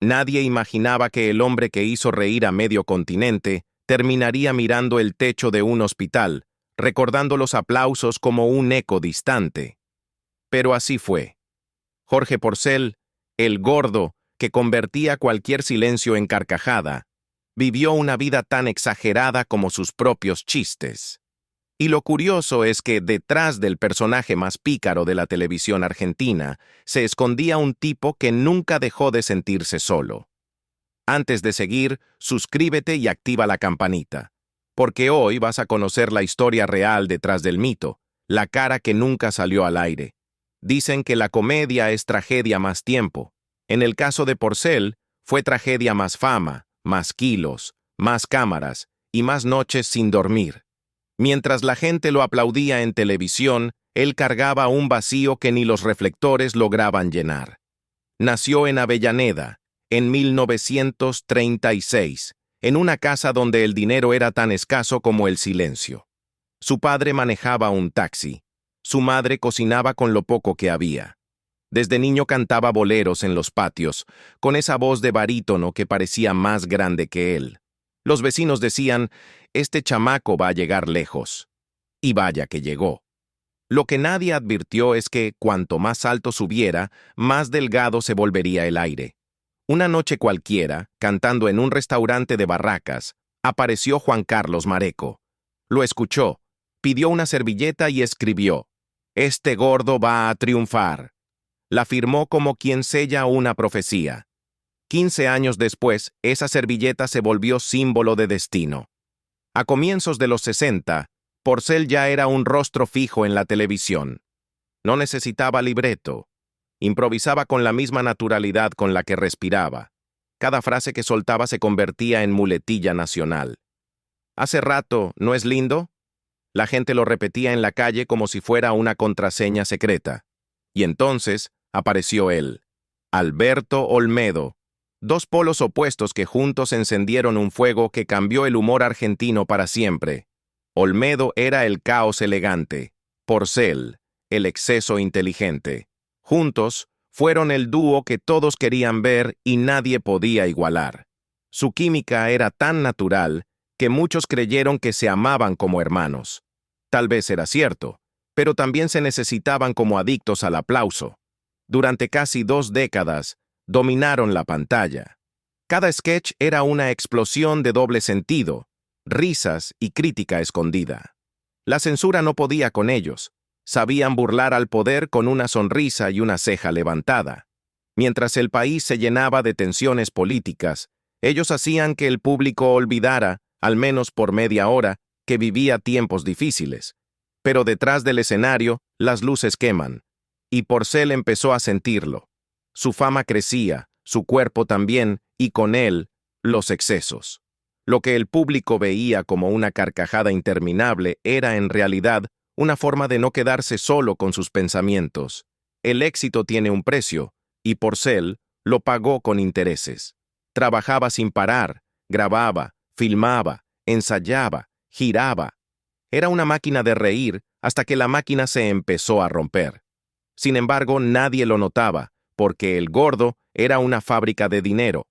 Nadie imaginaba que el hombre que hizo reír a medio continente terminaría mirando el techo de un hospital, recordando los aplausos como un eco distante. Pero así fue. Jorge Porcel, el gordo, que convertía cualquier silencio en carcajada, vivió una vida tan exagerada como sus propios chistes. Y lo curioso es que detrás del personaje más pícaro de la televisión argentina se escondía un tipo que nunca dejó de sentirse solo. Antes de seguir, suscríbete y activa la campanita, porque hoy vas a conocer la historia real detrás del mito, la cara que nunca salió al aire. Dicen que la comedia es tragedia más tiempo. En el caso de Porcel, fue tragedia más fama, más kilos, más cámaras y más noches sin dormir. Mientras la gente lo aplaudía en televisión, él cargaba un vacío que ni los reflectores lograban llenar. Nació en Avellaneda, en 1936, en una casa donde el dinero era tan escaso como el silencio. Su padre manejaba un taxi. Su madre cocinaba con lo poco que había. Desde niño cantaba boleros en los patios, con esa voz de barítono que parecía más grande que él. Los vecinos decían, este chamaco va a llegar lejos. Y vaya que llegó. Lo que nadie advirtió es que, cuanto más alto subiera, más delgado se volvería el aire. Una noche cualquiera, cantando en un restaurante de Barracas, apareció Juan Carlos Mareco. Lo escuchó, pidió una servilleta y escribió, «Este gordo va a triunfar». La firmó como quien sella una profecía. 15 años después, esa servilleta se volvió símbolo de destino. A comienzos de los 60, Porcel ya era un rostro fijo en la televisión. No necesitaba libreto. Improvisaba con la misma naturalidad con la que respiraba. Cada frase que soltaba se convertía en muletilla nacional. «Hace rato, ¿no es lindo?». La gente lo repetía en la calle como si fuera una contraseña secreta. Y entonces apareció él, Alberto Olmedo, dos polos opuestos que juntos encendieron un fuego que cambió el humor argentino para siempre. Olmedo era el caos elegante, Porcel, el exceso inteligente. Juntos, fueron el dúo que todos querían ver y nadie podía igualar. Su química era tan natural que muchos creyeron que se amaban como hermanos. Tal vez era cierto, pero también se necesitaban como adictos al aplauso. Durante casi 2 décadas, dominaron la pantalla. Cada sketch era una explosión de doble sentido, risas y crítica escondida. La censura no podía con ellos. Sabían burlar al poder con una sonrisa y una ceja levantada. Mientras el país se llenaba de tensiones políticas, ellos hacían que el público olvidara, al menos por media hora, que vivía tiempos difíciles. Pero detrás del escenario, las luces queman. Y Porcel empezó a sentirlo. Su fama crecía, su cuerpo también, y con él, los excesos. Lo que el público veía como una carcajada interminable era en realidad una forma de no quedarse solo con sus pensamientos. El éxito tiene un precio, y Porcel lo pagó con intereses. Trabajaba sin parar, grababa, filmaba, ensayaba, giraba. Era una máquina de reír hasta que la máquina se empezó a romper. Sin embargo, nadie lo notaba, porque el gordo era una fábrica de dinero.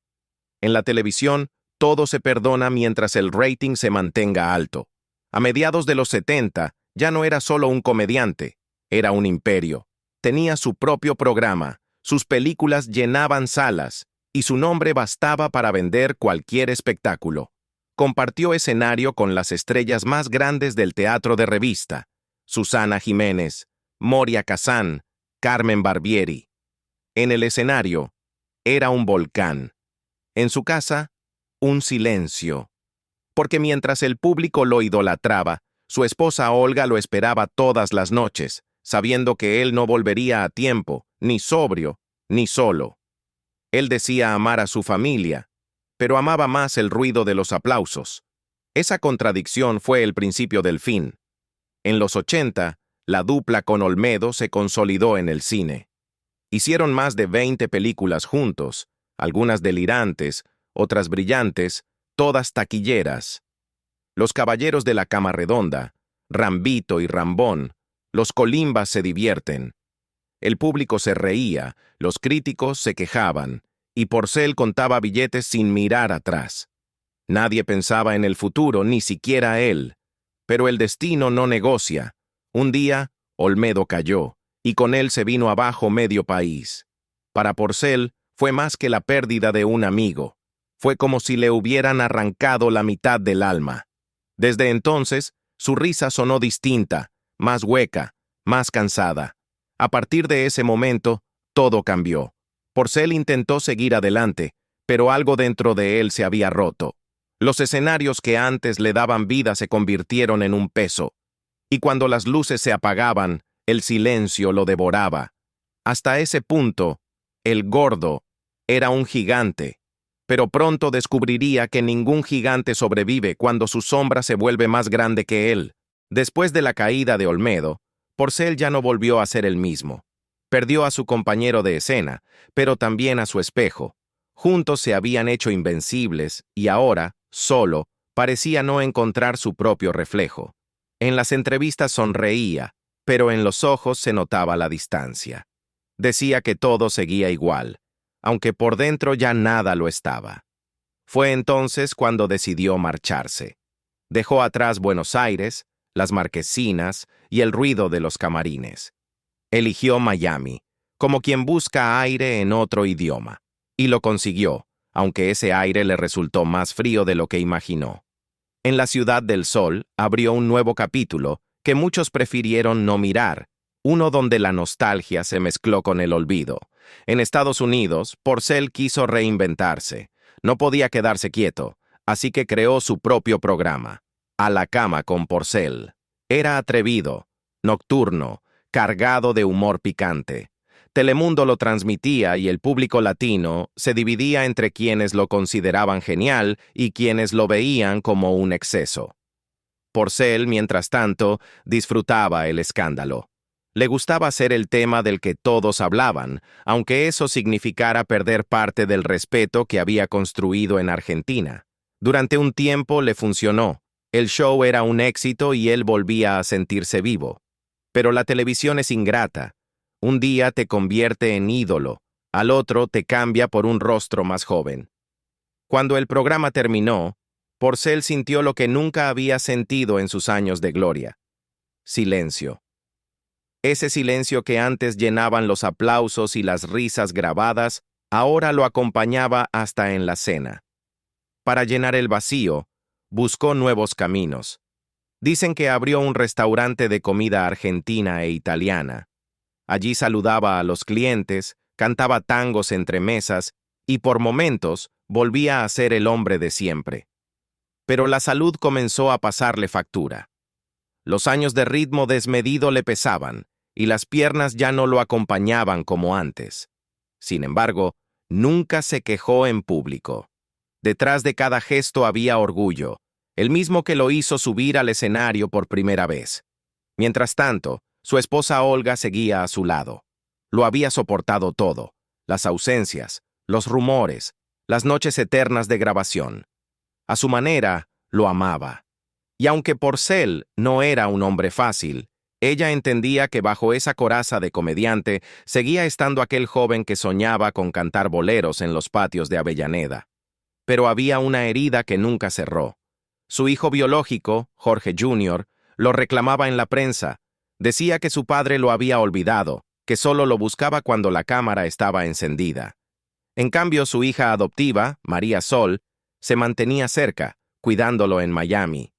En la televisión, todo se perdona mientras el rating se mantenga alto. A mediados de los 70, ya no era solo un comediante, era un imperio. Tenía su propio programa, sus películas llenaban salas, y su nombre bastaba para vender cualquier espectáculo. Compartió escenario con las estrellas más grandes del teatro de revista, Susana Jiménez, Moria Kazan, Carmen Barbieri. En el escenario, era un volcán. En su casa, un silencio. Porque mientras el público lo idolatraba, su esposa Olga lo esperaba todas las noches, sabiendo que él no volvería a tiempo, ni sobrio, ni solo. Él decía amar a su familia, pero amaba más el ruido de los aplausos. Esa contradicción fue el principio del fin. En los 80, la dupla con Olmedo se consolidó en el cine. Hicieron más de 20 películas juntos, algunas delirantes, otras brillantes, todas taquilleras. Los Caballeros de la Cama Redonda, Rambito y Rambón, los Colimbas se divierten. El público se reía, los críticos se quejaban, y Porcel contaba billetes sin mirar atrás. Nadie pensaba en el futuro, ni siquiera él. Pero el destino no negocia. Un día, Olmedo cayó, y con él se vino abajo medio país. Para Porcel, fue más que la pérdida de un amigo. Fue como si le hubieran arrancado la mitad del alma. Desde entonces, su risa sonó distinta, más hueca, más cansada. A partir de ese momento, todo cambió. Porcel intentó seguir adelante, pero algo dentro de él se había roto. Los escenarios que antes le daban vida se convirtieron en un peso. Y cuando las luces se apagaban, el silencio lo devoraba. Hasta ese punto, el gordo era un gigante. Pero pronto descubriría que ningún gigante sobrevive cuando su sombra se vuelve más grande que él. Después de la caída de Olmedo, Porcel ya no volvió a ser el mismo. Perdió a su compañero de escena, pero también a su espejo. Juntos se habían hecho invencibles y ahora, solo, parecía no encontrar su propio reflejo. En las entrevistas sonreía, pero en los ojos se notaba la distancia. Decía que todo seguía igual, aunque por dentro ya nada lo estaba. Fue entonces cuando decidió marcharse. Dejó atrás Buenos Aires, las marquesinas y el ruido de los camarines. Eligió Miami, como quien busca aire en otro idioma. Y lo consiguió, aunque ese aire le resultó más frío de lo que imaginó. En la Ciudad del Sol abrió un nuevo capítulo que muchos prefirieron no mirar, uno donde la nostalgia se mezcló con el olvido. En Estados Unidos, Porcel quiso reinventarse. No podía quedarse quieto, así que creó su propio programa, A la Cama con Porcel. Era atrevido, nocturno, cargado de humor picante. Telemundo lo transmitía y el público latino se dividía entre quienes lo consideraban genial y quienes lo veían como un exceso. Porcel, mientras tanto, disfrutaba el escándalo. Le gustaba ser el tema del que todos hablaban, aunque eso significara perder parte del respeto que había construido en Argentina. Durante un tiempo le funcionó. El show era un éxito y él volvía a sentirse vivo. Pero la televisión es ingrata. Un día te convierte en ídolo, al otro te cambia por un rostro más joven. Cuando el programa terminó, Porcel sintió lo que nunca había sentido en sus años de gloria. Silencio. Ese silencio que antes llenaban los aplausos y las risas grabadas, ahora lo acompañaba hasta en la cena. Para llenar el vacío, buscó nuevos caminos. Dicen que abrió un restaurante de comida argentina e italiana. Allí saludaba a los clientes, cantaba tangos entre mesas y por momentos volvía a ser el hombre de siempre. Pero la salud comenzó a pasarle factura. Los años de ritmo desmedido le pesaban, y las piernas ya no lo acompañaban como antes. Sin embargo, nunca se quejó en público. Detrás de cada gesto había orgullo, el mismo que lo hizo subir al escenario por primera vez. Mientras tanto, su esposa Olga seguía a su lado. Lo había soportado todo, las ausencias, los rumores, las noches eternas de grabación. A su manera, lo amaba. Y aunque Porcel no era un hombre fácil, ella entendía que bajo esa coraza de comediante seguía estando aquel joven que soñaba con cantar boleros en los patios de Avellaneda. Pero había una herida que nunca cerró. Su hijo biológico, Jorge Jr., lo reclamaba en la prensa. Decía que su padre lo había olvidado, que solo lo buscaba cuando la cámara estaba encendida. En cambio, su hija adoptiva, María Sol, se mantenía cerca, cuidándolo en Miami.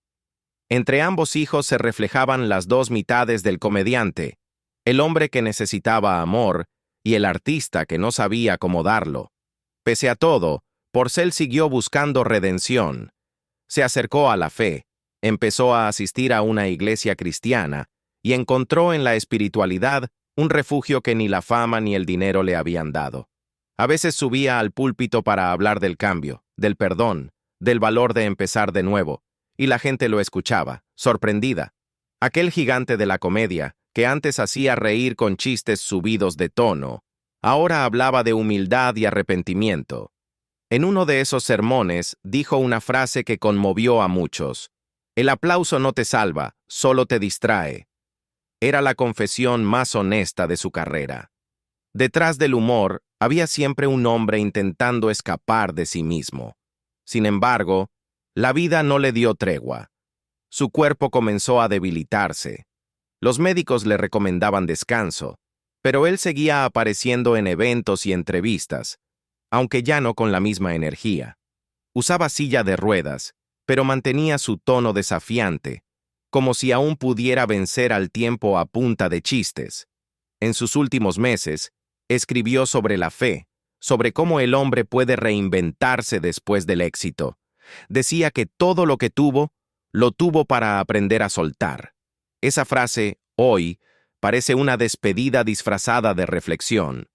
Entre ambos hijos se reflejaban las dos mitades del comediante, el hombre que necesitaba amor y el artista que no sabía cómo darlo. Pese a todo, Porcel siguió buscando redención. Se acercó a la fe, empezó a asistir a una iglesia cristiana y encontró en la espiritualidad un refugio que ni la fama ni el dinero le habían dado. A veces subía al púlpito para hablar del cambio, del perdón, del valor de empezar de nuevo, y la gente lo escuchaba, sorprendida. Aquel gigante de la comedia, que antes hacía reír con chistes subidos de tono, ahora hablaba de humildad y arrepentimiento. En uno de esos sermones dijo una frase que conmovió a muchos. El aplauso no te salva, solo te distrae. Era la confesión más honesta de su carrera. Detrás del humor había siempre un hombre intentando escapar de sí mismo. Sin embargo, la vida no le dio tregua. Su cuerpo comenzó a debilitarse. Los médicos le recomendaban descanso, pero él seguía apareciendo en eventos y entrevistas, aunque ya no con la misma energía. Usaba silla de ruedas, pero mantenía su tono desafiante, como si aún pudiera vencer al tiempo a punta de chistes. En sus últimos meses, escribió sobre la fe, sobre cómo el hombre puede reinventarse después del éxito. Decía que todo lo que tuvo, lo tuvo para aprender a soltar. Esa frase, hoy, parece una despedida disfrazada de reflexión.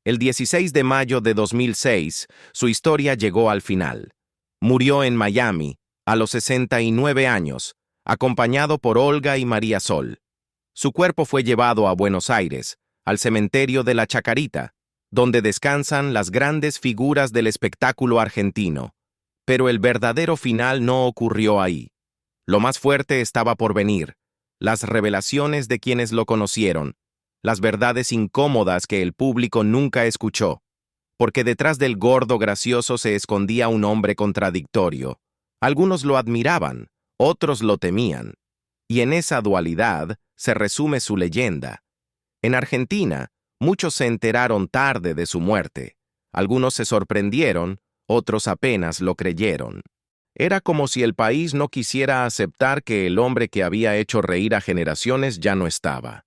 El 16 de mayo de 2006, su historia llegó al final. Murió en Miami, a los 69 años, acompañado por Olga y María Sol. Su cuerpo fue llevado a Buenos Aires, al cementerio de la Chacarita, donde descansan las grandes figuras del espectáculo argentino. Pero el verdadero final no ocurrió ahí. Lo más fuerte estaba por venir, las revelaciones de quienes lo conocieron, las verdades incómodas que el público nunca escuchó, porque detrás del gordo gracioso se escondía un hombre contradictorio. Algunos lo admiraban, otros lo temían. Y en esa dualidad se resume su leyenda. En Argentina, muchos se enteraron tarde de su muerte. Algunos se sorprendieron, otros apenas lo creyeron. Era como si el país no quisiera aceptar que el hombre que había hecho reír a generaciones ya no estaba.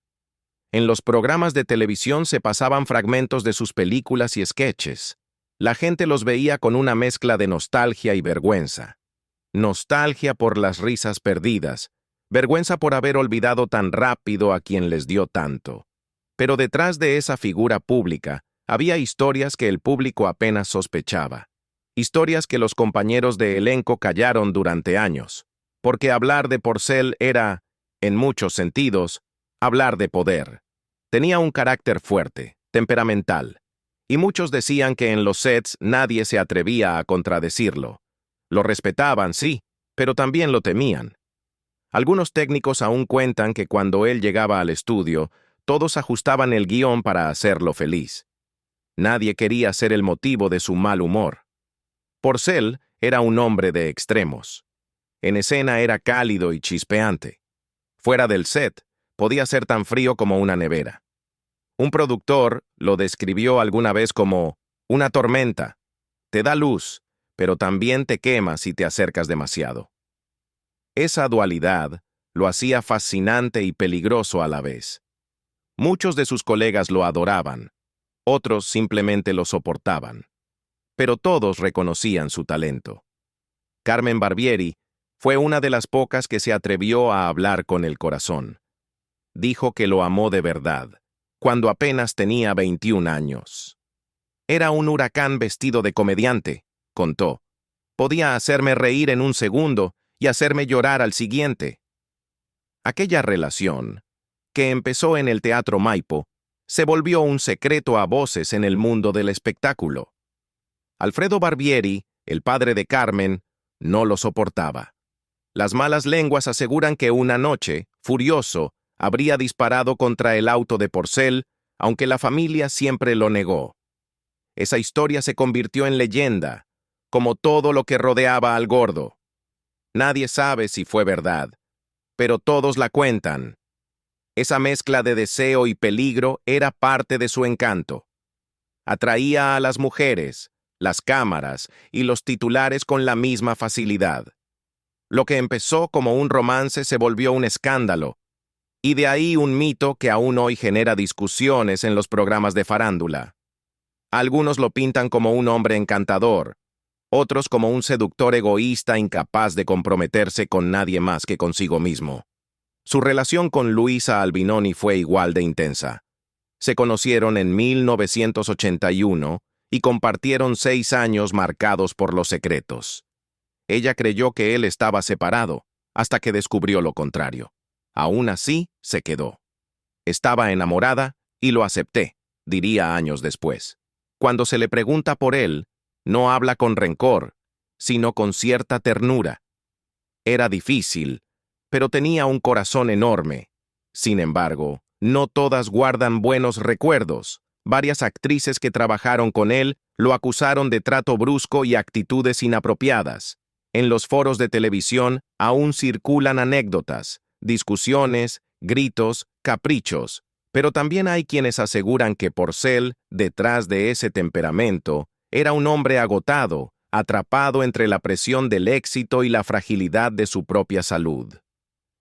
En los programas de televisión se pasaban fragmentos de sus películas y sketches. La gente los veía con una mezcla de nostalgia y vergüenza. Nostalgia por las risas perdidas, vergüenza por haber olvidado tan rápido a quien les dio tanto. Pero detrás de esa figura pública había historias que el público apenas sospechaba. Historias que los compañeros de elenco callaron durante años. Porque hablar de Porcel era, en muchos sentidos, hablar de poder. Tenía un carácter fuerte, temperamental, y muchos decían que en los sets nadie se atrevía a contradecirlo. Lo respetaban, sí, pero también lo temían. Algunos técnicos aún cuentan que cuando él llegaba al estudio, todos ajustaban el guión para hacerlo feliz. Nadie quería ser el motivo de su mal humor. Porcel era un hombre de extremos. En escena era cálido y chispeante. Fuera del set, podía ser tan frío como una nevera. Un productor lo describió alguna vez como una tormenta. Te da luz, pero también te quema si te acercas demasiado. Esa dualidad lo hacía fascinante y peligroso a la vez. Muchos de sus colegas lo adoraban, otros simplemente lo soportaban. Pero todos reconocían su talento. Carmen Barbieri fue una de las pocas que se atrevió a hablar con el corazón. Dijo que lo amó de verdad, cuando apenas tenía 21 años. Era un huracán vestido de comediante, contó. Podía hacerme reír en un segundo y hacerme llorar al siguiente. Aquella relación, que empezó en el Teatro Maipo, se volvió un secreto a voces en el mundo del espectáculo. Alfredo Barbieri, el padre de Carmen, no lo soportaba. Las malas lenguas aseguran que una noche, furioso, habría disparado contra el auto de Porcel, aunque la familia siempre lo negó. Esa historia se convirtió en leyenda, como todo lo que rodeaba al gordo. Nadie sabe si fue verdad, pero todos la cuentan. Esa mezcla de deseo y peligro era parte de su encanto. Atraía a las mujeres, las cámaras y los titulares con la misma facilidad. Lo que empezó como un romance se volvió un escándalo, y de ahí un mito que aún hoy genera discusiones en los programas de farándula. Algunos lo pintan como un hombre encantador, otros como un seductor egoísta incapaz de comprometerse con nadie más que consigo mismo. Su relación con Luisa Albinoni fue igual de intensa. Se conocieron en 1981 y compartieron 6 años marcados por los secretos. Ella creyó que él estaba separado, hasta que descubrió lo contrario. Aún así, se quedó. Estaba enamorada y lo acepté, diría años después. Cuando se le pregunta por él, no habla con rencor, sino con cierta ternura. Era difícil, pero tenía un corazón enorme. Sin embargo, no todas guardan buenos recuerdos. Varias actrices que trabajaron con él lo acusaron de trato brusco y actitudes inapropiadas. En los foros de televisión aún circulan anécdotas, discusiones, gritos, caprichos, pero también hay quienes aseguran que Porcel, detrás de ese temperamento, era un hombre agotado, atrapado entre la presión del éxito y la fragilidad de su propia salud.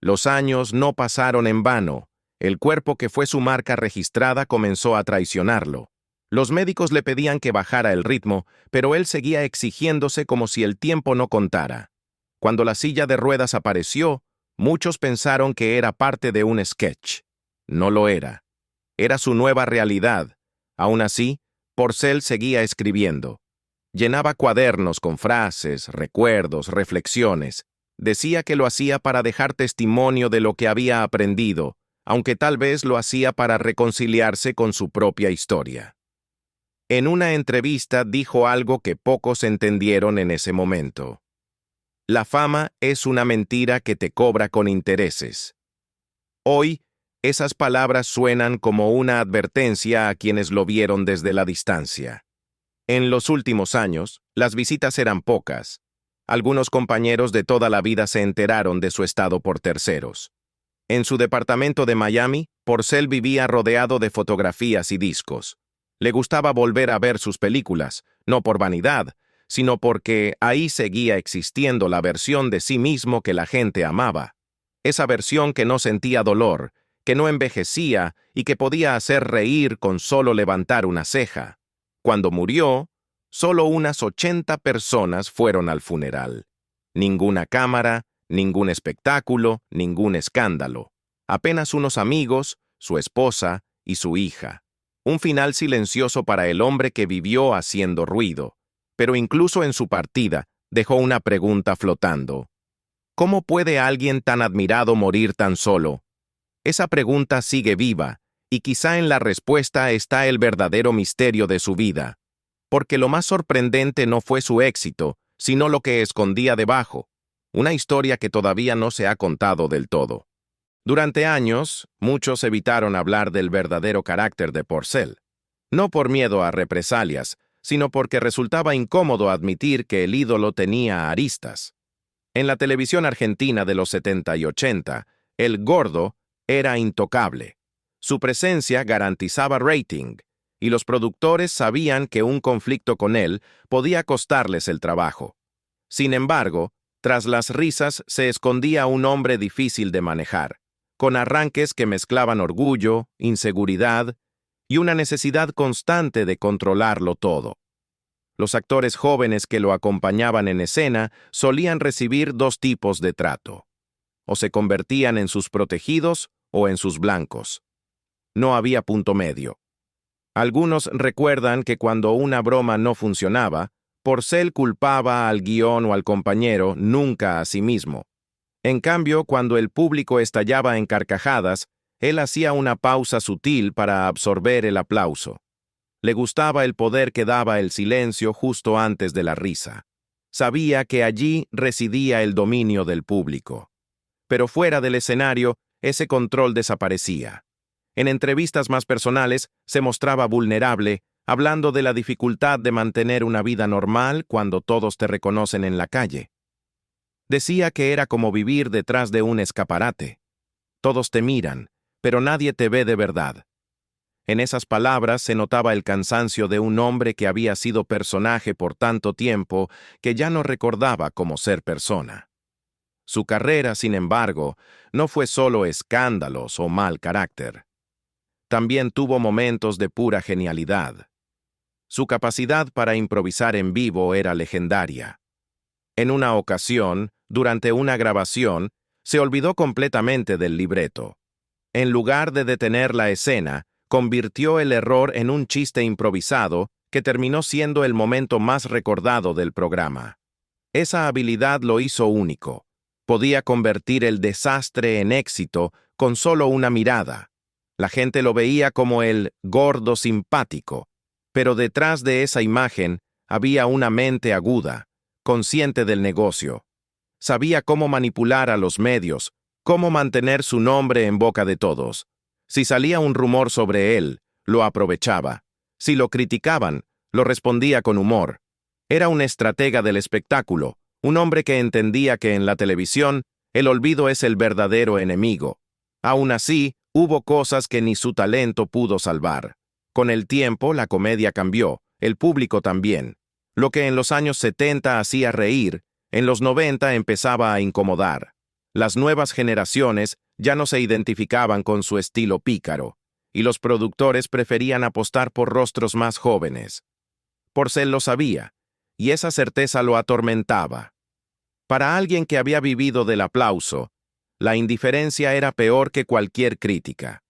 Los años no pasaron en vano. El cuerpo que fue su marca registrada comenzó a traicionarlo. Los médicos le pedían que bajara el ritmo, pero él seguía exigiéndose como si el tiempo no contara. Cuando la silla de ruedas apareció, muchos pensaron que era parte de un sketch. No lo era. Era su nueva realidad. Aún así, Porcel seguía escribiendo. Llenaba cuadernos con frases, recuerdos, reflexiones. Decía que lo hacía para dejar testimonio de lo que había aprendido, aunque tal vez lo hacía para reconciliarse con su propia historia. En una entrevista dijo algo que pocos entendieron en ese momento. La fama es una mentira que te cobra con intereses. Hoy, esas palabras suenan como una advertencia a quienes lo vieron desde la distancia. En los últimos años, las visitas eran pocas. Algunos compañeros de toda la vida se enteraron de su estado por terceros. En su departamento de Miami, Porcel vivía rodeado de fotografías y discos. Le gustaba volver a ver sus películas, no por vanidad, sino porque ahí seguía existiendo la versión de sí mismo que la gente amaba. Esa versión que no sentía dolor, que no envejecía y que podía hacer reír con solo levantar una ceja. Cuando murió, solo unas 80 personas fueron al funeral. Ninguna cámara, ningún espectáculo, ningún escándalo. Apenas unos amigos, su esposa y su hija. Un final silencioso para el hombre que vivió haciendo ruido. Pero incluso en su partida, dejó una pregunta flotando. ¿Cómo puede alguien tan admirado morir tan solo? Esa pregunta sigue viva, y quizá en la respuesta está el verdadero misterio de su vida. Porque lo más sorprendente no fue su éxito, sino lo que escondía debajo. Una historia que todavía no se ha contado del todo. Durante años, muchos evitaron hablar del verdadero carácter de Porcel. No por miedo a represalias, sino porque resultaba incómodo admitir que el ídolo tenía aristas. En la televisión argentina de los 70 y 80, el gordo era intocable. Su presencia garantizaba rating, y los productores sabían que un conflicto con él podía costarles el trabajo. Sin embargo, tras las risas se escondía un hombre difícil de manejar, con arranques que mezclaban orgullo, inseguridad y una necesidad constante de controlarlo todo. Los actores jóvenes que lo acompañaban en escena solían recibir dos tipos de trato. O se convertían en sus protegidos o en sus blancos. No había punto medio. Algunos recuerdan que cuando una broma no funcionaba, Porcel culpaba al guión o al compañero, nunca a sí mismo. En cambio, cuando el público estallaba en carcajadas, él hacía una pausa sutil para absorber el aplauso. Le gustaba el poder que daba el silencio justo antes de la risa. Sabía que allí residía el dominio del público. Pero fuera del escenario, ese control desaparecía. En entrevistas más personales, se mostraba vulnerable, hablando de la dificultad de mantener una vida normal cuando todos te reconocen en la calle. Decía que era como vivir detrás de un escaparate. Todos te miran, pero nadie te ve de verdad. En esas palabras se notaba el cansancio de un hombre que había sido personaje por tanto tiempo que ya no recordaba cómo ser persona. Su carrera, sin embargo, no fue solo escándalos o mal carácter. También tuvo momentos de pura genialidad. Su capacidad para improvisar en vivo era legendaria. En una ocasión, durante una grabación, se olvidó completamente del libreto. En lugar de detener la escena, convirtió el error en un chiste improvisado que terminó siendo el momento más recordado del programa. Esa habilidad lo hizo único. Podía convertir el desastre en éxito con solo una mirada. La gente lo veía como el gordo simpático, pero detrás de esa imagen había una mente aguda, consciente del negocio. Sabía cómo manipular a los medios, cómo mantener su nombre en boca de todos. Si salía un rumor sobre él, lo aprovechaba. Si lo criticaban, lo respondía con humor. Era un estratega del espectáculo, un hombre que entendía que en la televisión el olvido es el verdadero enemigo. Aún así, hubo cosas que ni su talento pudo salvar. Con el tiempo, la comedia cambió, el público también. Lo que en los años 70 hacía reír, en los 90 empezaba a incomodar. Las nuevas generaciones ya no se identificaban con su estilo pícaro, y los productores preferían apostar por rostros más jóvenes. Porcel lo sabía, y esa certeza lo atormentaba. Para alguien que había vivido del aplauso, la indiferencia era peor que cualquier crítica.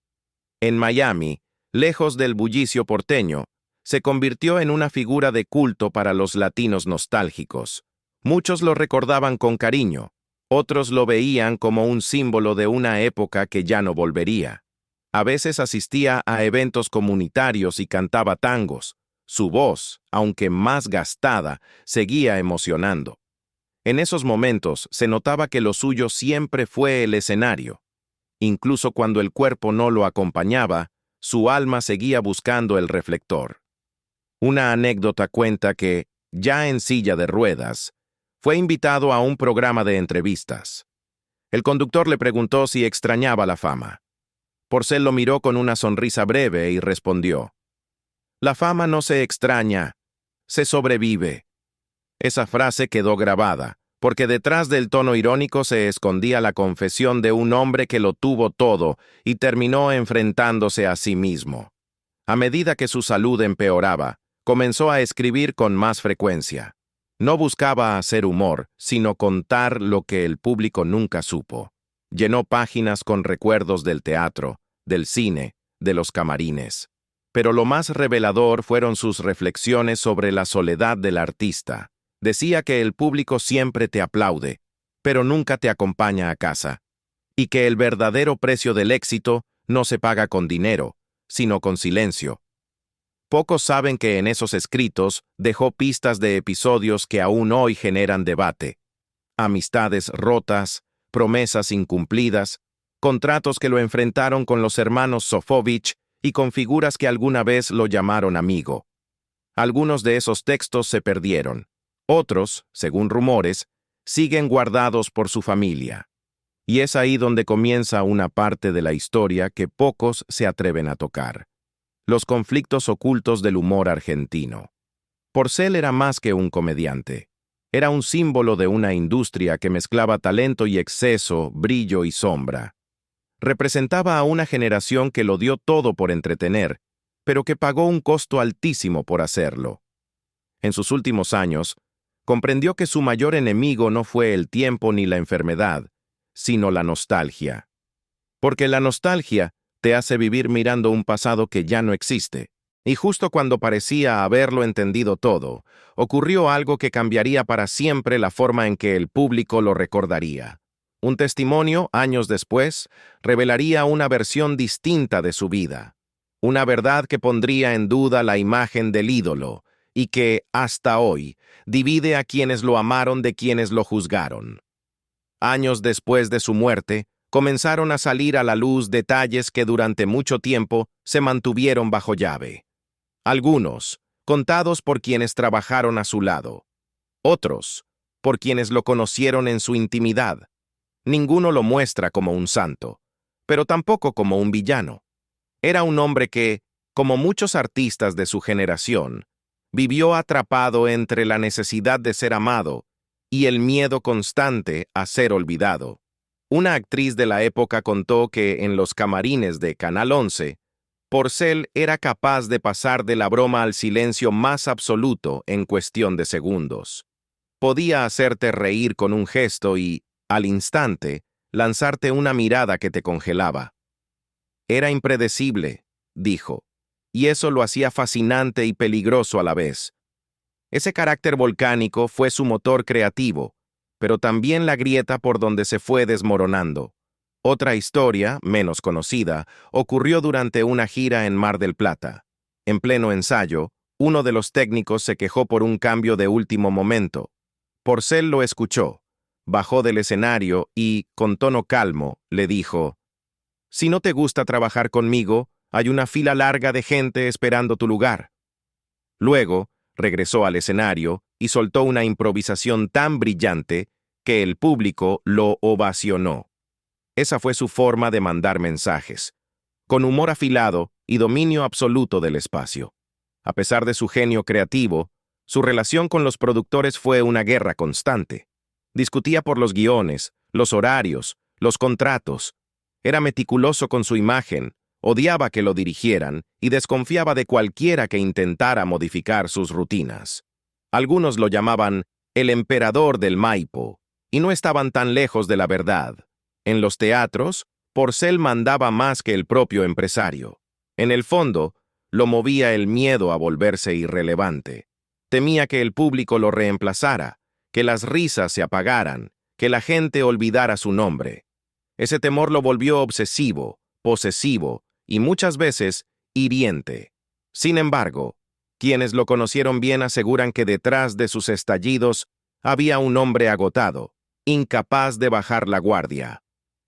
En Miami, lejos del bullicio porteño, se convirtió en una figura de culto para los latinos nostálgicos. Muchos lo recordaban con cariño, otros lo veían como un símbolo de una época que ya no volvería. A veces asistía a eventos comunitarios y cantaba tangos. Su voz, aunque más gastada, seguía emocionando. En esos momentos se notaba que lo suyo siempre fue el escenario. Incluso cuando el cuerpo no lo acompañaba, su alma seguía buscando el reflector. Una anécdota cuenta que, ya en silla de ruedas, fue invitado a un programa de entrevistas. El conductor le preguntó si extrañaba la fama. Porcel lo miró con una sonrisa breve y respondió: «La fama no se extraña, se sobrevive». Esa frase quedó grabada, porque detrás del tono irónico se escondía la confesión de un hombre que lo tuvo todo y terminó enfrentándose a sí mismo. A medida que su salud empeoraba, comenzó a escribir con más frecuencia. No buscaba hacer humor, sino contar lo que el público nunca supo. Llenó páginas con recuerdos del teatro, del cine, de los camarines. Pero lo más revelador fueron sus reflexiones sobre la soledad del artista. Decía que el público siempre te aplaude, pero nunca te acompaña a casa, y que el verdadero precio del éxito no se paga con dinero, sino con silencio. Pocos saben que en esos escritos dejó pistas de episodios que aún hoy generan debate. Amistades rotas, promesas incumplidas, contratos que lo enfrentaron con los hermanos Sofovich y con figuras que alguna vez lo llamaron amigo. Algunos de esos textos se perdieron. Otros, según rumores, siguen guardados por su familia. Y es ahí donde comienza una parte de la historia que pocos se atreven a tocar: los conflictos ocultos del humor argentino. Porcel era más que un comediante. Era un símbolo de una industria que mezclaba talento y exceso, brillo y sombra. Representaba a una generación que lo dio todo por entretener, pero que pagó un costo altísimo por hacerlo. En sus últimos años, comprendió que su mayor enemigo no fue el tiempo ni la enfermedad, sino la nostalgia. Porque la nostalgia te hace vivir mirando un pasado que ya no existe. Y justo cuando parecía haberlo entendido todo, ocurrió algo que cambiaría para siempre la forma en que el público lo recordaría. Un testimonio, años después, revelaría una versión distinta de su vida. Una verdad que pondría en duda la imagen del ídolo, y que, hasta hoy, divide a quienes lo amaron de quienes lo juzgaron. Años después de su muerte, comenzaron a salir a la luz detalles que durante mucho tiempo se mantuvieron bajo llave. Algunos, contados por quienes trabajaron a su lado. Otros, por quienes lo conocieron en su intimidad. Ninguno lo muestra como un santo, pero tampoco como un villano. Era un hombre que, como muchos artistas de su generación, vivió atrapado entre la necesidad de ser amado y el miedo constante a ser olvidado. Una actriz de la época contó que en los camarines de Canal 11, Porcel era capaz de pasar de la broma al silencio más absoluto en cuestión de segundos. Podía hacerte reír con un gesto y, al instante, lanzarte una mirada que te congelaba. Era impredecible, dijo, y eso lo hacía fascinante y peligroso a la vez. Ese carácter volcánico fue su motor creativo, pero también la grieta por donde se fue desmoronando. Otra historia, menos conocida, ocurrió durante una gira en Mar del Plata. En pleno ensayo, uno de los técnicos se quejó por un cambio de último momento. Porcel lo escuchó, bajó del escenario y, con tono calmo, le dijo: «Si no te gusta trabajar conmigo, hay una fila larga de gente esperando tu lugar». Luego, regresó al escenario y soltó una improvisación tan brillante que el público lo ovacionó. Esa fue su forma de mandar mensajes, con humor afilado y dominio absoluto del espacio. A pesar de su genio creativo, su relación con los productores fue una guerra constante. Discutía por los guiones, los horarios, los contratos. Era meticuloso con su imagen, odiaba que lo dirigieran y desconfiaba de cualquiera que intentara modificar sus rutinas. Algunos lo llamaban el emperador del Maipo, y no estaban tan lejos de la verdad. En los teatros, Porcel mandaba más que el propio empresario. En el fondo, lo movía el miedo a volverse irrelevante. Temía que el público lo reemplazara, que las risas se apagaran, que la gente olvidara su nombre. Ese temor lo volvió obsesivo, posesivo y muchas veces hiriente. Sin embargo, quienes lo conocieron bien aseguran que detrás de sus estallidos había un hombre agotado, incapaz de bajar la guardia.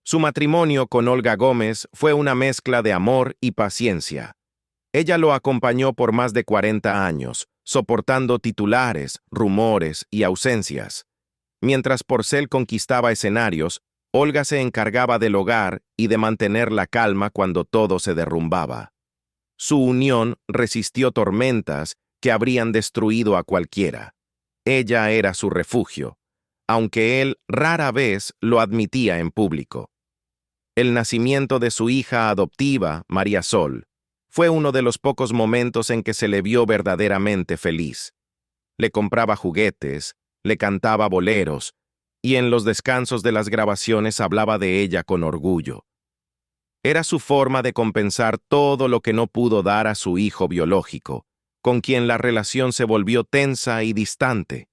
Su matrimonio con Olga Gómez fue una mezcla de amor y paciencia. Ella lo acompañó por más de 40 años, soportando titulares, rumores y ausencias. Mientras Porcel conquistaba escenarios, Olga se encargaba del hogar y de mantener la calma cuando todo se derrumbaba. Su unión resistió tormentas que habrían destruido a cualquiera. Ella era su refugio, aunque él rara vez lo admitía en público. El nacimiento de su hija adoptiva, María Sol, fue uno de los pocos momentos en que se le vio verdaderamente feliz. Le compraba juguetes, le cantaba boleros, y en los descansos de las grabaciones hablaba de ella con orgullo. Era su forma de compensar todo lo que no pudo dar a su hijo biológico, con quien la relación se volvió tensa y distante.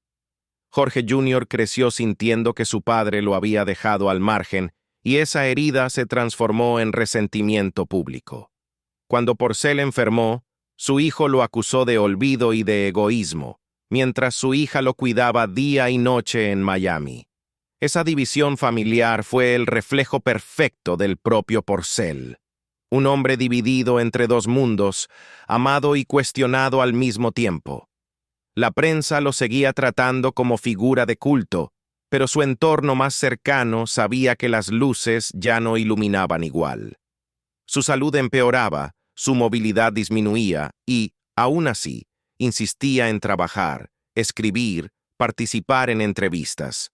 Jorge Jr. creció sintiendo que su padre lo había dejado al margen y esa herida se transformó en resentimiento público. Cuando Porcel enfermó, su hijo lo acusó de olvido y de egoísmo, mientras su hija lo cuidaba día y noche en Miami. Esa división familiar fue el reflejo perfecto del propio Porcel. Un hombre dividido entre dos mundos, amado y cuestionado al mismo tiempo. La prensa lo seguía tratando como figura de culto, pero su entorno más cercano sabía que las luces ya no iluminaban igual. Su salud empeoraba, su movilidad disminuía y, aún así, insistía en trabajar, escribir, participar en entrevistas.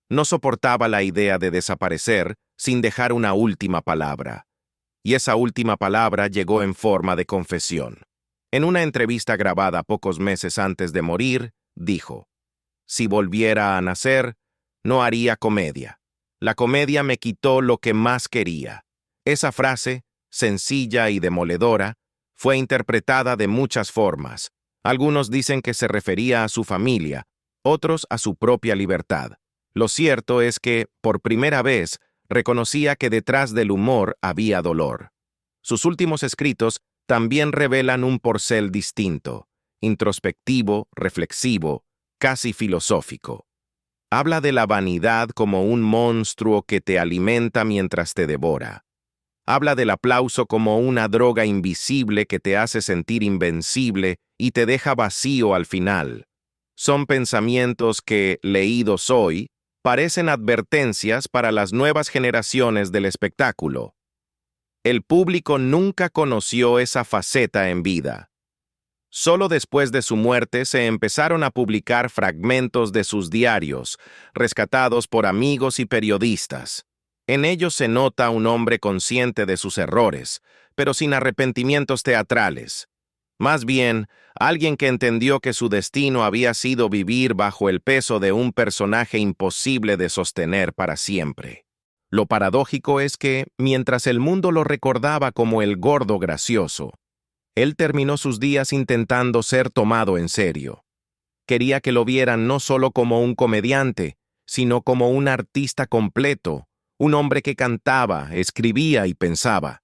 No soportaba la idea de desaparecer sin dejar una última palabra. Y esa última palabra llegó en forma de confesión. En una entrevista grabada pocos meses antes de morir, dijo: «Si volviera a nacer, no haría comedia. La comedia me quitó lo que más quería». Esa frase, sencilla y demoledora, fue interpretada de muchas formas. Algunos dicen que se refería a su familia, otros a su propia libertad. Lo cierto es que, por primera vez, reconocía que detrás del humor había dolor. Sus últimos escritos también revelan un Porcel distinto, introspectivo, reflexivo, casi filosófico. Habla de la vanidad como un monstruo que te alimenta mientras te devora. Habla del aplauso como una droga invisible que te hace sentir invencible y te deja vacío al final. Son pensamientos que, leídos hoy, parecen advertencias para las nuevas generaciones del espectáculo. El público nunca conoció esa faceta en vida. Solo después de su muerte se empezaron a publicar fragmentos de sus diarios, rescatados por amigos y periodistas. En ellos se nota un hombre consciente de sus errores, pero sin arrepentimientos teatrales. Más bien, alguien que entendió que su destino había sido vivir bajo el peso de un personaje imposible de sostener para siempre. Lo paradójico es que, mientras el mundo lo recordaba como el gordo gracioso, él terminó sus días intentando ser tomado en serio. Quería que lo vieran no solo como un comediante, sino como un artista completo, un hombre que cantaba, escribía y pensaba.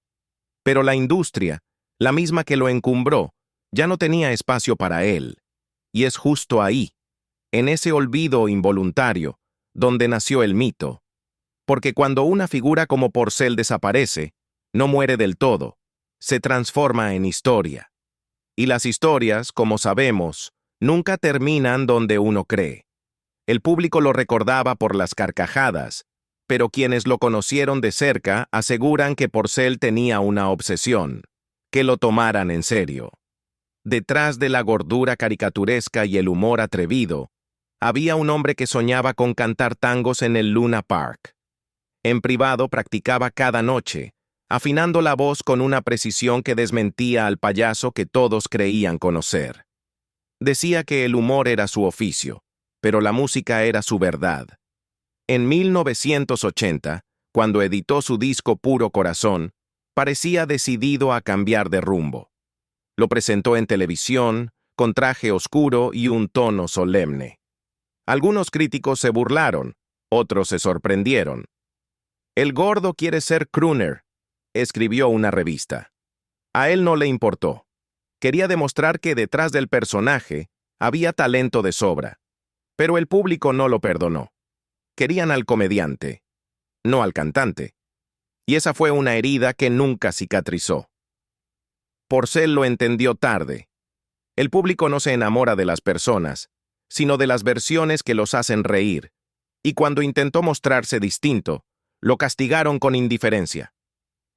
Pero la industria, la misma que lo encumbró, ya no tenía espacio para él. Y es justo ahí, en ese olvido involuntario, donde nació el mito. Porque cuando una figura como Porcel desaparece, no muere del todo, se transforma en historia. Y las historias, como sabemos, nunca terminan donde uno cree. El público lo recordaba por las carcajadas, pero quienes lo conocieron de cerca aseguran que Porcel tenía una obsesión, que lo tomaran en serio. Detrás de la gordura caricaturesca y el humor atrevido, había un hombre que soñaba con cantar tangos en el Luna Park. En privado practicaba cada noche, afinando la voz con una precisión que desmentía al payaso que todos creían conocer. Decía que el humor era su oficio, pero la música era su verdad. En 1980, cuando editó su disco Puro Corazón, parecía decidido a cambiar de rumbo. Lo presentó en televisión, con traje oscuro y un tono solemne. Algunos críticos se burlaron, otros se sorprendieron. «El gordo quiere ser crooner», escribió una revista. A él no le importó. Quería demostrar que detrás del personaje había talento de sobra. Pero el público no lo perdonó. Querían al comediante, no al cantante. Y esa fue una herida que nunca cicatrizó. Porcel lo entendió tarde. El público no se enamora de las personas, sino de las versiones que los hacen reír. Y cuando intentó mostrarse distinto, lo castigaron con indiferencia.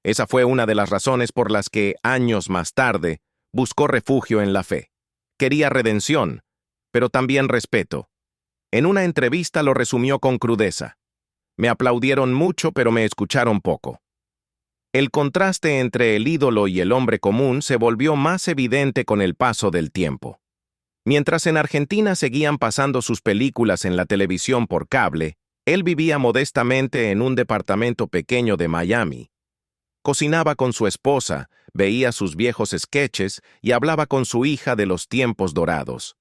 Esa fue una de las razones por las que, años más tarde, buscó refugio en la fe. Quería redención, pero también respeto. En una entrevista lo resumió con crudeza. Me aplaudieron mucho, pero me escucharon poco. El contraste entre el ídolo y el hombre común se volvió más evidente con el paso del tiempo. Mientras en Argentina seguían pasando sus películas en la televisión por cable, él vivía modestamente en un departamento pequeño de Miami. Cocinaba con su esposa, veía sus viejos sketches y hablaba con su hija de los tiempos dorados.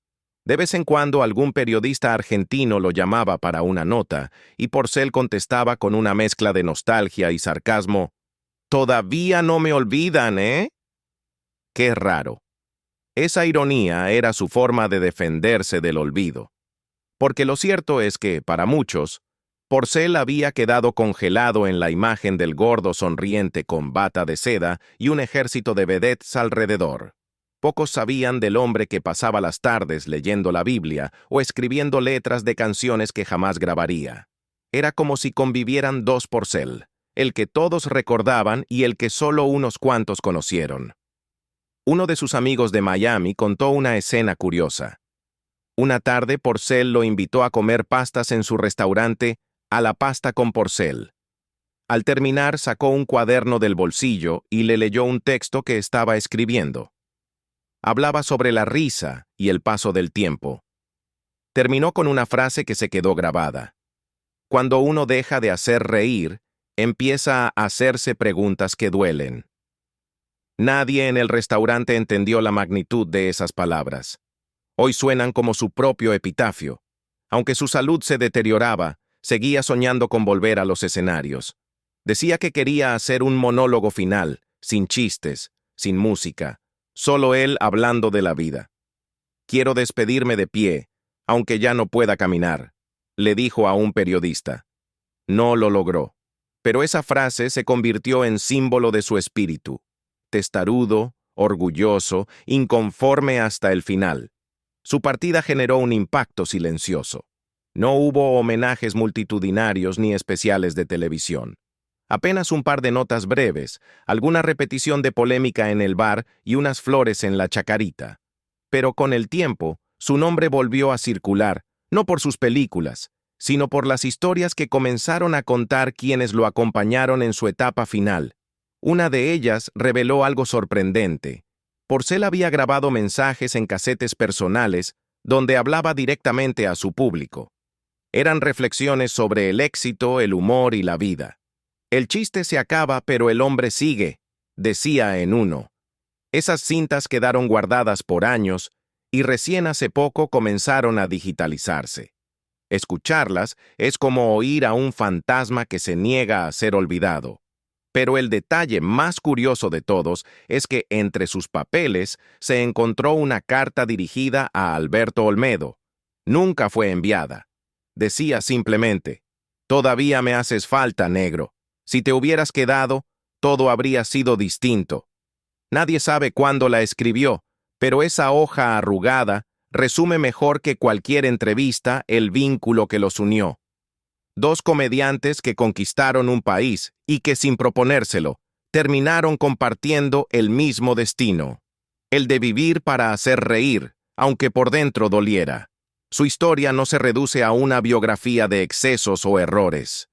De vez en cuando algún periodista argentino lo llamaba para una nota, y Porcel contestaba con una mezcla de nostalgia y sarcasmo: «Todavía no me olvidan, ¿eh?». Qué raro. Esa ironía era su forma de defenderse del olvido. Porque lo cierto es que, para muchos, Porcel había quedado congelado en la imagen del gordo sonriente con bata de seda y un ejército de vedettes alrededor. Pocos sabían del hombre que pasaba las tardes leyendo la Biblia o escribiendo letras de canciones que jamás grabaría. Era como si convivieran dos Porcel, el que todos recordaban y el que solo unos cuantos conocieron. Uno de sus amigos de Miami contó una escena curiosa. Una tarde Porcel lo invitó a comer pastas en su restaurante A la Pasta con Porcel. Al terminar sacó un cuaderno del bolsillo y le leyó un texto que estaba escribiendo. Hablaba sobre la risa y el paso del tiempo. Terminó con una frase que se quedó grabada. Cuando uno deja de hacer reír, empieza a hacerse preguntas que duelen. Nadie en el restaurante entendió la magnitud de esas palabras. Hoy suenan como su propio epitafio. Aunque su salud se deterioraba, seguía soñando con volver a los escenarios. Decía que quería hacer un monólogo final, sin chistes, sin música, solo él hablando de la vida. «Quiero despedirme de pie, aunque ya no pueda caminar», le dijo a un periodista. No lo logró, pero esa frase se convirtió en símbolo de su espíritu. Testarudo, orgulloso, inconforme hasta el final. Su partida generó un impacto silencioso. No hubo homenajes multitudinarios ni especiales de televisión. Apenas un par de notas breves, alguna repetición de polémica en el bar y unas flores en la chacarita. Pero con el tiempo, su nombre volvió a circular, no por sus películas, sino por las historias que comenzaron a contar quienes lo acompañaron en su etapa final. Una de ellas reveló algo sorprendente. Porcel había grabado mensajes en casetes personales donde hablaba directamente a su público. Eran reflexiones sobre el éxito, el humor y la vida. «El chiste se acaba, pero el hombre sigue», decía en uno. Esas cintas quedaron guardadas por años y recién hace poco comenzaron a digitalizarse. Escucharlas es como oír a un fantasma que se niega a ser olvidado. Pero el detalle más curioso de todos es que entre sus papeles se encontró una carta dirigida a Alberto Olmedo. Nunca fue enviada. Decía simplemente: «Todavía me haces falta, negro. Si te hubieras quedado, todo habría sido distinto». Nadie sabe cuándo la escribió, Pero esa hoja arrugada resume mejor que cualquier entrevista el vínculo que los unió. Dos comediantes que conquistaron un país y que sin proponérselo, terminaron compartiendo el mismo destino, el de vivir para hacer reír, aunque por dentro doliera. Su historia no se reduce a una biografía de excesos o errores.